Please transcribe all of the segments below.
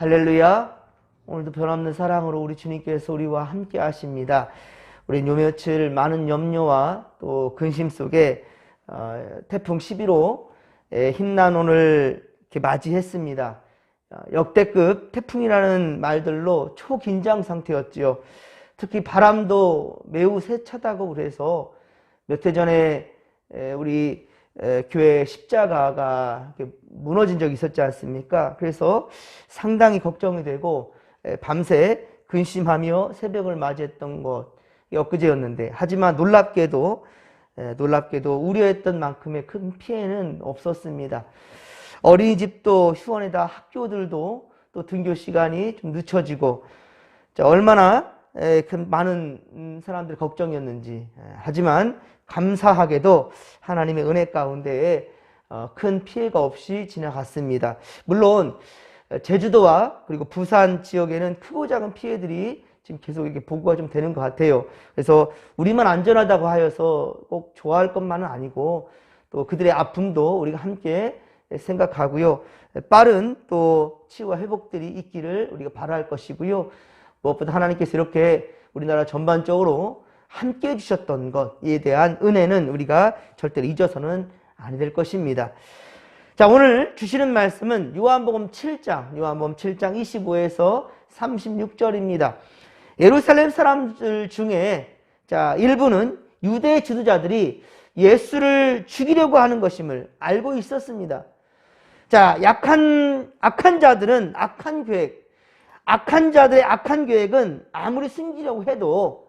할렐루야. 오늘도 변함없는 사랑으로 우리 주님께서 우리와 함께 하십니다. 우리 요 며칠 많은 염려와 또 근심 속에 태풍 11호 힘난온을 이렇게 맞이했습니다. 역대급 태풍이라는 말들로 초긴장 상태였지요. 특히 바람도 매우 세차다고 그래서 몇 해 전에 우리 교회 십자가가 무너진 적이 있었지 않습니까? 그래서 상당히 걱정이 되고 밤새 근심하며 새벽을 맞이했던 것 엊그제였는데, 하지만 놀랍게도 우려했던 만큼의 큰 피해는 없었습니다. 어린이집도 휴원에다 학교들도 또 등교 시간이 좀 늦춰지고, 얼마나 많은 사람들이 걱정이었는지. 하지만 감사하게도 하나님의 은혜 가운데에 큰 피해가 없이 지나갔습니다. 물론 제주도와 그리고 부산 지역에는 크고 작은 피해들이 지금 계속 이렇게 보고가 좀 되는 것 같아요. 그래서 우리만 안전하다고 하여서 꼭 좋아할 것만은 아니고, 또 그들의 아픔도 우리가 함께 생각하고요. 빠른 또 치유와 회복들이 있기를 우리가 바랄 것이고요. 무엇보다 하나님께서 이렇게 우리나라 전반적으로 함께 해주셨던 것에 대한 은혜는 우리가 절대로 잊어서는 아니 될 것입니다. 자, 오늘 주시는 말씀은 요한복음 7장 25에서 36절입니다. 예루살렘 사람들 중에 일부는 유대 지도자들이 예수를 죽이려고 하는 것임을 알고 있었습니다. 악한 자들은 악한 자들의 악한 계획은 아무리 숨기려고 해도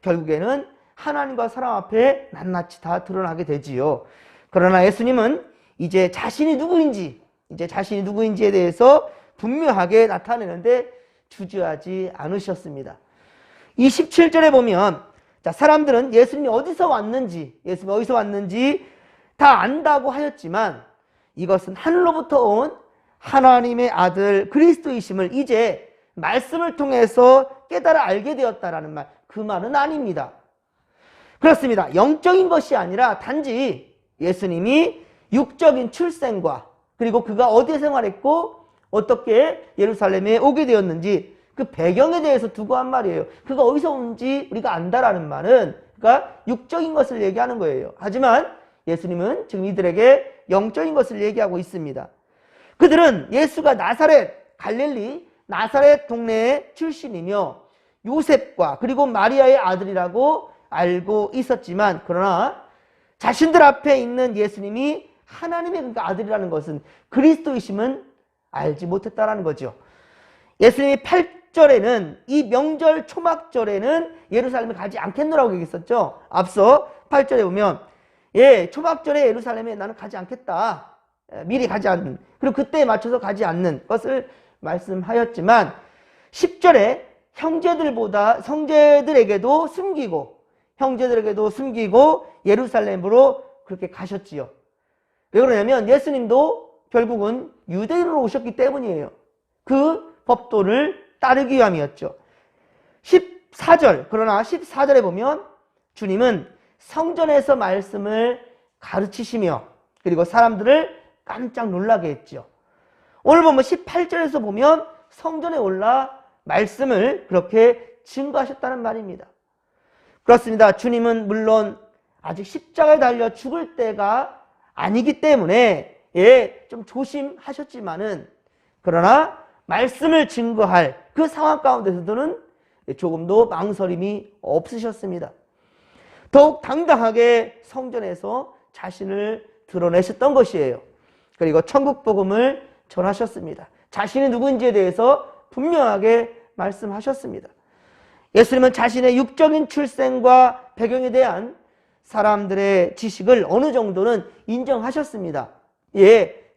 결국에는 하나님과 사람 앞에 낱낱이 다 드러나게 되지요. 그러나 예수님은 이제 자신이 누구인지에 대해서 분명하게 나타내는데 주저하지 않으셨습니다. 27절에 보면 사람들은 예수님이 어디서 왔는지 다 안다고 하였지만, 이것은 하늘로부터 온 하나님의 아들 그리스도이심을 이제 말씀을 통해서 깨달아 알게 되었다라는 말, 그 말은 아닙니다. 그렇습니다. 영적인 것이 아니라 단지 예수님이 육적인 출생과, 그리고 그가 어디에 생활했고 어떻게 예루살렘에 오게 되었는지 그 배경에 대해서 두고 한 말이에요. 그가 어디서 온지 우리가 안다라는 말은 그러니까 육적인 것을 얘기하는 거예요. 하지만 예수님은 지금 이들에게 영적인 것을 얘기하고 있습니다. 그들은 예수가 갈릴리 나사렛 동네의 출신이며 요셉과 그리고 마리아의 아들이라고 알고 있었지만, 그러나 자신들 앞에 있는 예수님이 하나님의 아들이라는 것은, 그리스도이심은 알지 못했다라는 거죠. 예수님이 8절에는 이 명절 초막절에는 예루살렘에 가지 않겠노라고 얘기했었죠. 앞서 8절에 보면 초막절에 예루살렘에 나는 가지 않겠다, 미리 가지 않는, 그리고 그때에 맞춰서 가지 않는 것을 말씀하였지만, 10절에 형제들에게도 숨기고 예루살렘으로 그렇게 가셨지요. 왜 그러냐면 예수님도 결국은 유대인으로 오셨기 때문이에요. 그 법도를 따르기 위함이었죠. 14절에 보면 주님은 성전에서 말씀을 가르치시며 그리고 사람들을 깜짝 놀라게 했죠. 오늘 보면 18절에서 보면 성전에 올라 말씀을 그렇게 증거하셨다는 말입니다. 그렇습니다. 주님은 물론 아직 십자가에 달려 죽을 때가 아니기 때문에 좀 조심하셨지만은, 그러나 말씀을 증거할 그 상황 가운데서도는 조금도 망설임이 없으셨습니다. 더욱 당당하게 성전에서 자신을 드러내셨던 것이에요. 그리고 천국 복음을 전하셨습니다. 자신이 누구인지에 대해서 분명하게 말씀하셨습니다. 예수님은 자신의 육적인 출생과 배경에 대한 사람들의 지식을 어느 정도는 인정하셨습니다.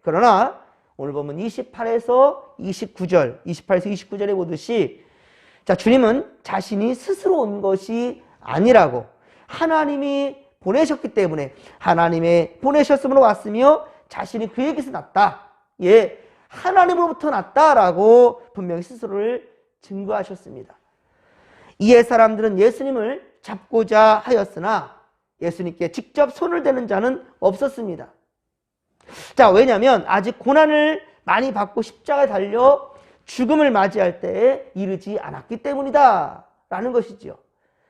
그러나 오늘 보면 28에서 29절에 보듯이 주님은 자신이 스스로 온 것이 아니라고, 하나님이 보내셨기 때문에 하나님의 보내셨음으로 왔으며 자신이 그에게서 났다, 하나님으로부터 났다라고 분명히 스스로를 증거하셨습니다. 이에 사람들은 예수님을 잡고자 하였으나 예수님께 직접 손을 대는 자는 없었습니다. 왜냐하면 아직 고난을 많이 받고 십자가에 달려 죽음을 맞이할 때에 이르지 않았기 때문이다 라는 것이지요.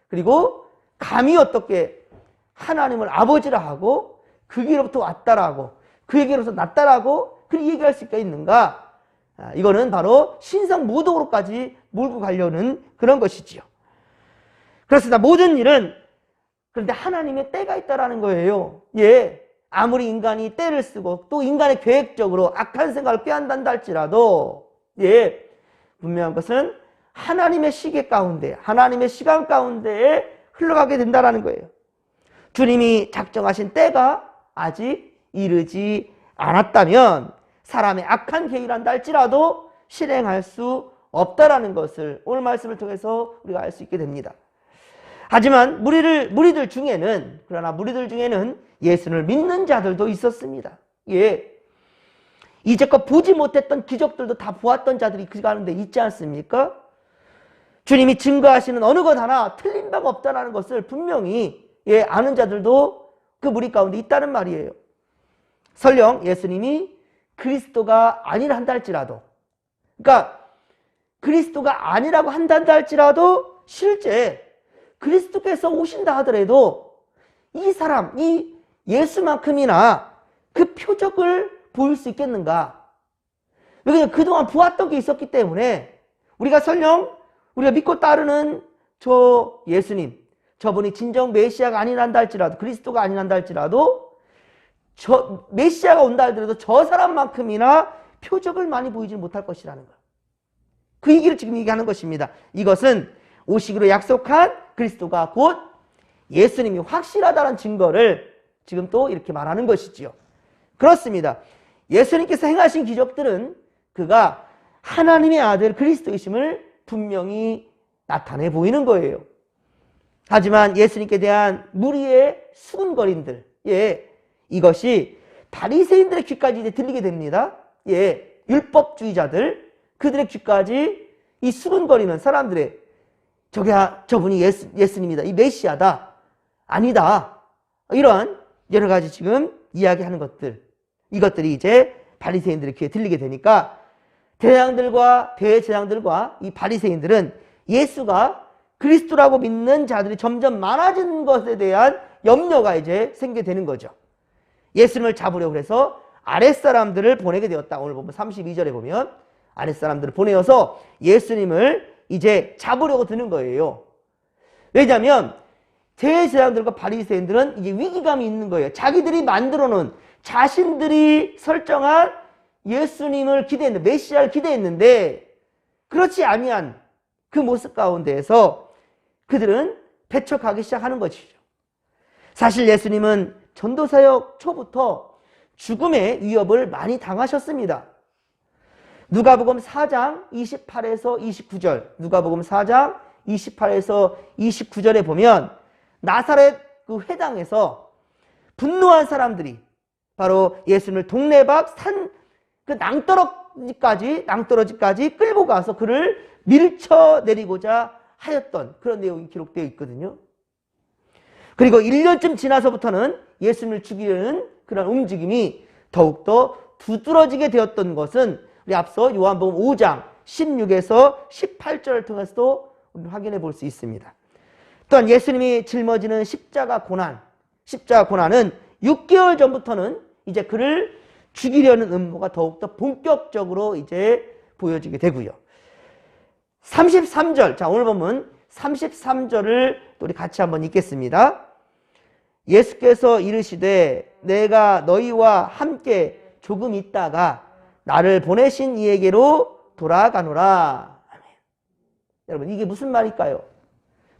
그리고 감히 어떻게 하나님을 아버지라 하고 그에게로부터 왔다라고 그에게로부터 났다라고 그렇게 얘기할 수가 있는가? 이거는 바로 신성모독으로까지 몰고 가려는 그런 것이지요. 그렇습니다. 모든 일은 그런데 하나님의 때가 있다라는 거예요. 예, 아무리 인간이 때를 쓰고 또 인간의 계획적으로 악한 생각을 꾀한단다 할지라도 예, 분명한 것은 하나님의 시계 가운데 하나님의 시간 가운데에 흘러가게 된다라는 거예요. 주님이 작정하신 때가 아직 이르지 않았다면 사람의 악한 계획이란다 할지라도 실행할 수 없다라는 것을 오늘 말씀을 통해서 우리가 알 수 있게 됩니다. 하지만 무리들 중에는 예수를 믿는 자들도 있었습니다. 예, 이제껏 보지 못했던 기적들도 다 보았던 자들이 그 가운데 있지 않습니까? 주님이 증거하시는 어느 것 하나 틀린 바가 없다는 것을 분명히 예, 아는 자들도 그 무리 가운데 있다는 말이에요. 설령 예수님이 그리스도가 아니라 한다 할지라도, 그러니까 그리스도가 아니라고 한다 할지라도 실제 그리스도께서 오신다 하더라도 이 사람, 이 예수만큼이나 그 표적을 보일 수 있겠는가? 왜냐하면 그동안 보았던 게 있었기 때문에 설령 우리가 믿고 따르는 저 예수님, 저분이 진정 메시아가 아니란다 할지라도 그리스도가 아니란다 할지라도 저 메시아가 온다 하더라도 저 사람만큼이나 표적을 많이 보이지 못할 것이라는 것. 그 얘기를 지금 얘기하는 것입니다. 이것은 오시기로 약속한 그리스도가 곧 예수님이 확실하다는 증거를 지금 또 이렇게 말하는 것이지요. 그렇습니다. 예수님께서 행하신 기적들은 그가 하나님의 아들 그리스도이심을 분명히 나타내 보이는 거예요. 하지만 예수님께 대한 무리의 수군거림들, 예, 이것이 바리새인들의 귀까지 이제 들리게 됩니다. 예, 율법주의자들, 그들의 귀까지 이 수군거리는 사람들의 저분이 예수님이다, 이 메시아다, 아니다, 이런 여러 가지 지금 이야기하는 것들, 이것들이 이제 바리새인들의 귀에 들리게 되니까 대제사장들과 이 바리새인들은 예수가 그리스도라고 믿는 자들이 점점 많아지는 것에 대한 염려가 이제 생기게 되는 거죠. 예수님을 잡으려고 해서 아랫사람들을 보내게 되었다. 오늘 보면 32절에 보면 아랫사람들을 보내어서 예수님을 이제 잡으려고 드는 거예요. 왜냐하면 대제사장들과 바리새인들은 이게 위기감이 있는 거예요. 자기들이 만들어 놓은 자신들이 설정한 예수님을 기대했는데, 메시아를 기대했는데 그렇지 아니한 그 모습 가운데에서 그들은 배척하기 시작하는 것이죠. 사실 예수님은 전도사역 초부터 죽음의 위협을 많이 당하셨습니다. 누가복음 4장 28에서 29절, 누가복음 4장 28에서 29절에 보면 나사렛 그 회당에서 분노한 사람들이 바로 예수님을 동네 밖 산 그 낭떠러지까지 끌고 가서 그를 밀쳐내리고자 하였던 그런 내용이 기록되어 있거든요. 그리고 1년쯤 지나서부터는 예수님을 죽이려는 그런 움직임이 더욱더 두드러지게 되었던 것은 우리 앞서 요한복음 5장 16에서 18절을 통해서도 우리 확인해 볼 수 있습니다. 또한 예수님이 짊어지는 십자가 고난은 6개월 전부터는 이제 그를 죽이려는 음모가 더욱더 본격적으로 이제 보여지게 되고요. 33절, 자 오늘 보면 33절을 우리 같이 한번 읽겠습니다. 예수께서 이르시되 내가 너희와 함께 조금 있다가 나를 보내신 이에게로 돌아가노라. 아멘. 여러분 이게 무슨 말일까요?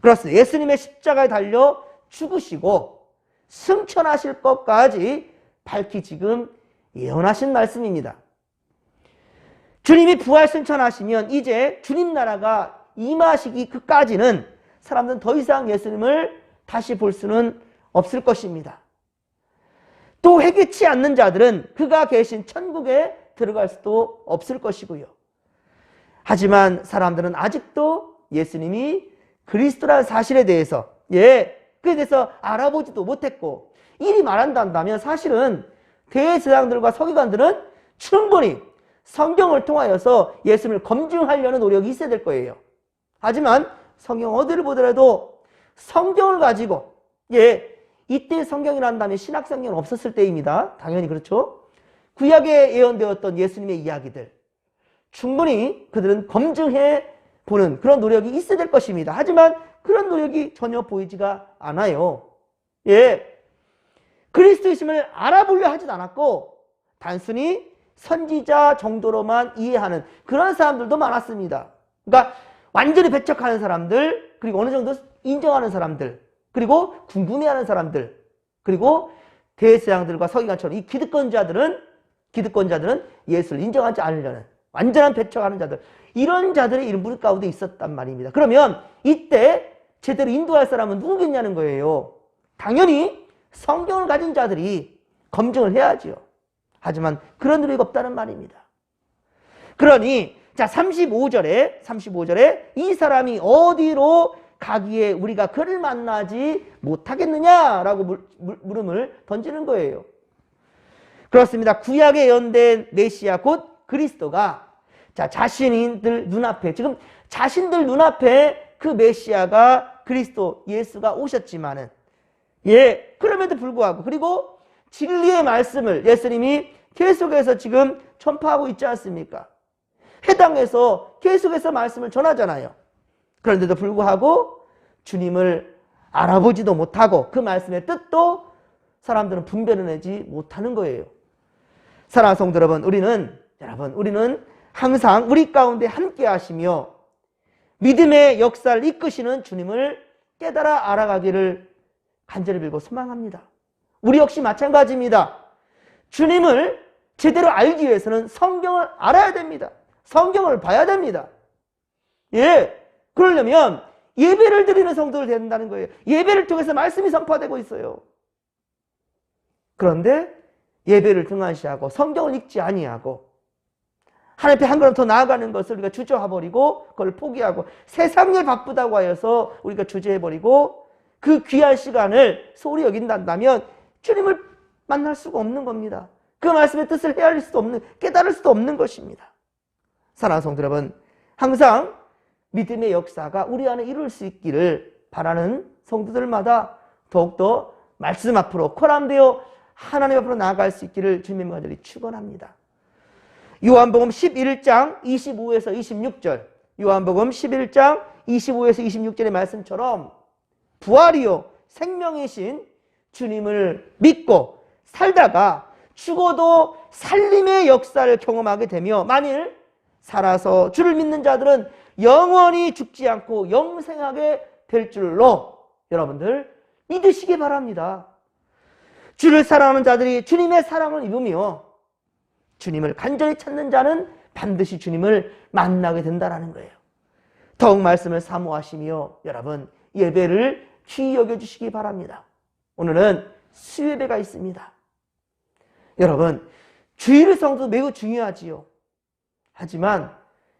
그렇습니다. 예수님의 십자가에 달려 죽으시고 승천하실 것까지 밝히 지금 예언하신 말씀입니다. 주님이 부활 승천하시면 이제 주님 나라가 임하시기 그까지는 사람들은 더 이상 예수님을 다시 볼 수는 없을 것입니다. 또 회개치 않는 자들은 그가 계신 천국에 들어갈 수도 없을 것이고요. 하지만 사람들은 아직도 예수님이 그리스도라는 사실에 대해서 그에 대해서 알아보지도 못했고 이리 말한다면 사실은 대제사장들과 서기관들은 충분히 성경을 통하여서 예수님을 검증하려는 노력이 있어야 될 거예요. 하지만 성경 어디를 보더라도 성경을 가지고, 이때 성경이라는 다음에 신약 성경은 없었을 때입니다. 당연히 그렇죠. 구약에 예언되었던 예수님의 이야기들 충분히 그들은 검증해 보는 그런 노력이 있어야 될 것입니다. 하지만 그런 노력이 전혀 보이지가 않아요. 그리스도이심을 알아보려 하지도 않았고 단순히 선지자 정도로만 이해하는 그런 사람들도 많았습니다. 그러니까 완전히 배척하는 사람들, 그리고 어느 정도 인정하는 사람들, 그리고 궁금해하는 사람들, 그리고 대제사장들과 서기관처럼 이 기득권자들은 예수를 인정하지 않으려는 완전한 배척하는 자들, 이런 자들의 이름 가운데 있었단 말입니다. 그러면 이때 제대로 인도할 사람은 누구겠냐는 거예요. 당연히 성경을 가진 자들이 검증을 해야지요. 하지만 그런 노력이 없다는 말입니다. 그러니 자 35절에 이 사람이 어디로 가기에 우리가 그를 만나지 못하겠느냐라고 물음을 던지는 거예요. 그렇습니다. 구약에 예언된 메시아 곧 그리스도가 자신들 눈앞에, 지금 자신들 눈앞에 그 메시아가 그리스도 예수가 오셨지만은 그럼에도 불구하고, 그리고 진리의 말씀을 예수님이 계속해서 지금 전파하고 있지 않습니까? 해당해서 계속해서 말씀을 전하잖아요. 그런데도 불구하고 주님을 알아보지도 못하고 그 말씀의 뜻도 사람들은 분별해내지 못하는 거예요. 사랑하는 성도 여러분, 우리는 항상 우리 가운데 함께 하시며 믿음의 역사를 이끄시는 주님을 깨달아 알아가기를 간절히 빌고 소망합니다. 우리 역시 마찬가지입니다. 주님을 제대로 알기 위해서는 성경을 알아야 됩니다. 성경을 봐야 됩니다. 그러려면 예배를 드리는 성도를 된다는 거예요. 예배를 통해서 말씀이 선포되고 있어요. 그런데 예배를 등한시하고 성경을 읽지 아니하고 하나님 앞에 한 걸음 더 나아가는 것을 우리가 주저해버리고 그걸 포기하고 세상을 바쁘다고 하여서 우리가 주저해버리고 그 귀한 시간을 소홀히 여긴다면 주님을 만날 수가 없는 겁니다. 그 말씀의 뜻을 헤아릴 수도 없는, 깨달을 수도 없는 것입니다. 사랑하는 성도 여러분, 항상 믿음의 역사가 우리 안에 이룰 수 있기를 바라는 성도들마다 더욱더 말씀 앞으로 코람되어 하나님 앞으로 나아갈 수 있기를 주님의 간절히 축원합니다. 요한복음 11장 25에서 26절, 요한복음 11장 25에서 26절의 말씀처럼 부활이요 생명이신 주님을 믿고 살다가 죽어도 살림의 역사를 경험하게 되며 만일 살아서 주를 믿는 자들은 영원히 죽지 않고 영생하게 될 줄로 여러분들 믿으시기 바랍니다. 주를 사랑하는 자들이 주님의 사랑을 입으며 주님을 간절히 찾는 자는 반드시 주님을 만나게 된다는 거예요. 더욱 말씀을 사모하시며 여러분 예배를 귀히 여겨주시기 바랍니다. 오늘은 수요예배가 있습니다. 여러분 주일의 성도 매우 중요하지요. 하지만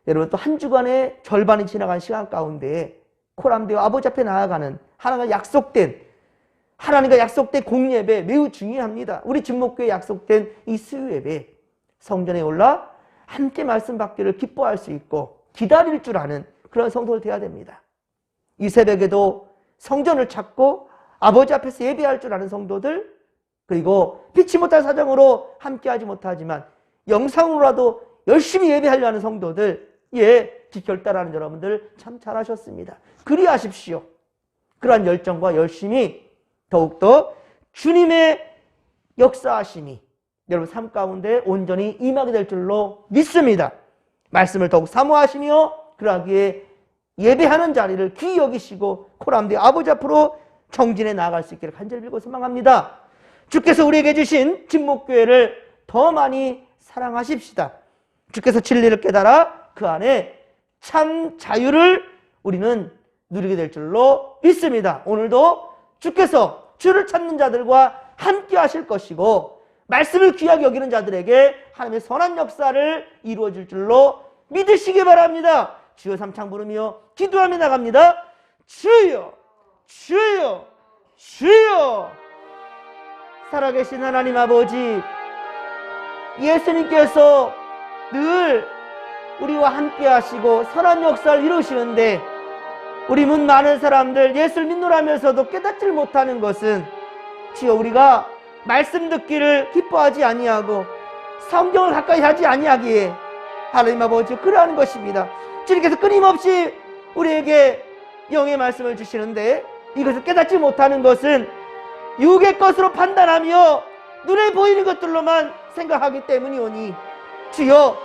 여러분 또 한 주간의 절반이 지나간 시간 가운데 코람되어 아버지 앞에 나아가는 하나님과 약속된 공예배 매우 중요합니다. 우리 진목교회에 약속된 이 수요예배 성전에 올라 함께 말씀 받기를 기뻐할 수 있고 기다릴 줄 아는 그런 성도들 되어야 됩니다. 이 새벽에도 성전을 찾고 아버지 앞에서 예배할 줄 아는 성도들, 그리고 피치 못할 사정으로 함께하지 못하지만 영상으로라도 열심히 예배하려 하는 성도들, 결단하는 여러분들 참 잘하셨습니다. 그리하십시오. 그러한 열정과 열심히 더욱더 주님의 역사하심이 여러분 삶 가운데 온전히 임하게 될 줄로 믿습니다. 말씀을 더욱 사모하시며 그러하기에 예배하는 자리를 귀히 여기시고 코람되 아버지 앞으로 정진해 나아갈 수 있기를 간절히 빌고 소망합니다. 주께서 우리에게 주신 진목교회를 더 많이 사랑하십시다. 주께서 진리를 깨달아 그 안에 참 자유를 우리는 누리게 될 줄로 믿습니다. 오늘도 주께서 주를 찾는 자들과 함께 하실 것이고 말씀을 귀하게 여기는 자들에게 하나님의 선한 역사를 이루어 줄 줄로 믿으시기 바랍니다. 주여 삼창 부르며 기도하며 나갑니다. 주여, 주여, 주여. 살아계신 하나님 아버지, 예수님께서 늘 우리와 함께 하시고 선한 역사를 이루시는데 우리 문 많은 사람들 예수를 믿노라면서도 깨닫지를 못하는 것은 주여 우리가 말씀 듣기를 기뻐하지 아니하고 성경을 가까이 하지 아니하기에 하나님 아버지 그러하는 것입니다. 주님께서 끊임없이 우리에게 영의 말씀을 주시는데 이것을 깨닫지 못하는 것은 육의 것으로 판단하며 눈에 보이는 것들로만 생각하기 때문이오니 주여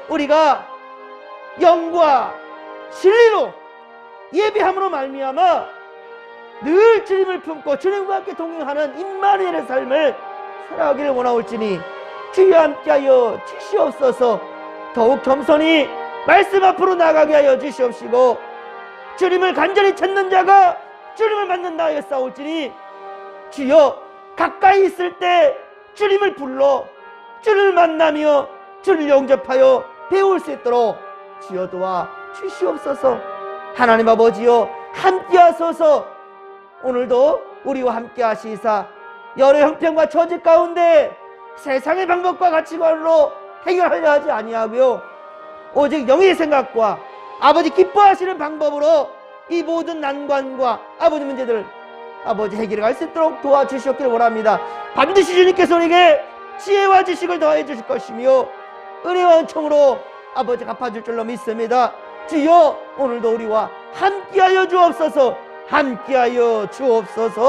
우리가 영과 진리로 예배함으로 말미암아 늘 주님을 품고 주님과 함께 동행하는 임마누엘의 삶을 살아가기를 원하올지니 주여 함께하여 주시옵소서. 더욱 겸손히 말씀 앞으로 나가게 하여 주시옵시고 주님을 간절히 찾는 자가 주님을 만난다 하여 싸울지니 주여 가까이 있을 때 주님을 불러 주님을 만나며 주를 영접하여 배울 수 있도록 주여 도와 주시옵소서. 하나님 아버지여 함께하소서. 오늘도 우리와 함께 하시사 여러 형편과 처지 가운데 세상의 방법과 가치관으로 해결하려 하지 아니하고요 오직 영의 생각과 아버지 기뻐하시는 방법으로 이 모든 난관과 아버지 문제들을 아버지 해결해 갈 수 있도록 도와주시옵기를 원합니다. 반드시 주님께서 우리에게 지혜와 지식을 더해 주실 것이며 은혜와 은총으로 아버지 갚아줄 줄로 믿습니다. 주여 오늘도 우리와 함께하여 주옵소서. 함께하여 주옵소서.